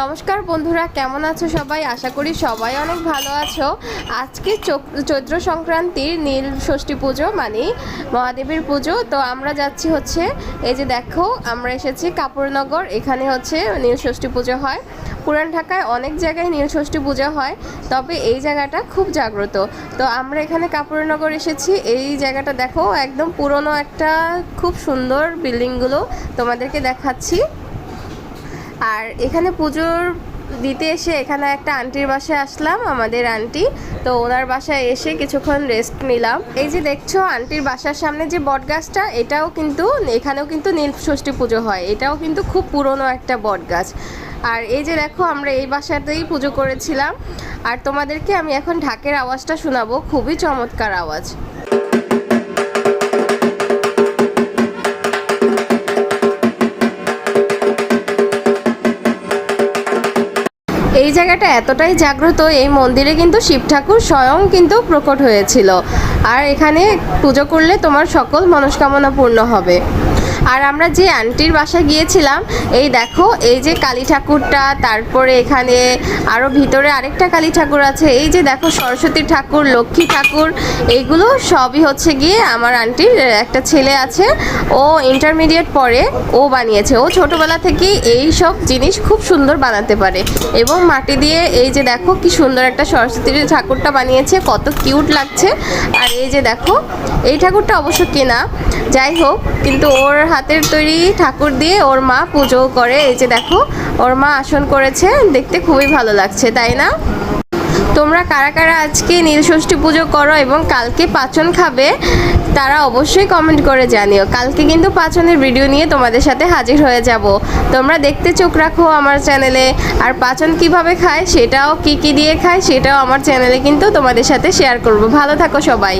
নমস্কার বন্ধুরা, কেমন আছো সবাই? আশা করি সবাই অনেক ভালো আছো। আজকে চৈত্র সংক্রান্তির নীল ষষ্ঠী পুজো মানে মহাদেবের পুজো। তো আমরা যাচ্ছি হচ্ছে, এই যে দেখো আমরা এসেছি কাপুরনগর। এখানে হচ্ছে নীল ষষ্ঠী পুজো হয়। পুরান ঢাকায় অনেক জায়গায় নীল ষষ্ঠী পূজা হয়, তবে এই জায়গাটা খুব জাগ্রত। তো আমরা এখানে কাপুরনগর এসেছি। এই জায়গাটা দেখো, একদম পুরনো একটা খুব সুন্দর বিল্ডিংগুলো তোমাদেরকে দেখাচ্ছি। আর এখানে পুজোর দিতে এসে এখানে একটা আন্টির বাসায় আসলাম, আমাদের আন্টি। তো ওনার বাসায় এসে কিছুক্ষণ রেস্ট নিলাম। এই যে দেখছো আন্টির বাসার সামনে যে বট গাছটা, এটাও কিন্তু এখানেও কিন্তু নীল ষষ্ঠী পুজো হয়। এটাও কিন্তু খুব পুরনো একটা বট গাছ। আর এই যে দেখো আমরা এই বাসাতেই পুজো করেছিলাম। আর তোমাদেরকে আমি এখন ঢাকের আওয়াজটা শোনাবো, খুবই চমৎকার আওয়াজ। এই জায়গাটা এতটাই জাগ্রত, এই মন্দিরে কিন্তু শিব ঠাকুর স্বয়ং কিন্তু প্রকট হয়েছিল। আর এখানে পুজো করলে তোমার সকল মনস্কামনা পূর্ণ হবে। আর আমরা যে আন্টির বাসায় গিয়েছিলাম, এই দেখো এই যে কালী ঠাকুরটা, তারপরে এখানে আরও ভিতরে আরেকটা কালী ঠাকুর আছে। এই যে দেখো সরস্বতী ঠাকুর, লক্ষ্মী ঠাকুর, এইগুলো সবই হচ্ছে গিয়ে আমার আন্টির একটা ছেলে আছে, ও ইন্টারমিডিয়েট পড়ে, ও বানিয়েছে। ও ছোটোবেলা থেকেই এই সব জিনিস খুব সুন্দর বানাতে পারে। এবং মাটি দিয়ে এই যে দেখো কি সুন্দর একটা সরস্বতীর ঠাকুরটা বানিয়েছে, কত কিউট লাগছে। আর এই যে দেখো এই ঠাকুরটা অবশ্য কেনা, যাই হোক, কিন্তু ওর হাতের তৈরি ঠাকুর দিয়ে ওর মা পুজো করে। এই যে দেখো ওর মা আসন করেছে, দেখতে খুবই ভালো লাগছে, তাই না? তোমরা কারা কারা আজকে নীল ষষ্ঠী পুজো করো এবং কালকে পাচন খাবে, তারা অবশ্যই কমেন্ট করে জানিও। কালকে কিন্তু পাচনের ভিডিও নিয়ে তোমাদের সাথে হাজির হয়ে যাব। তোমরা দেখতে চোখ রাখো আমার চ্যানেলে। আর পাচন কিভাবে খায়, সেটাও কি কি দিয়ে খায়, সেটাও আমার চ্যানেলে কিন্তু তোমাদের সাথে শেয়ার করব। ভালো থাকো সবাই।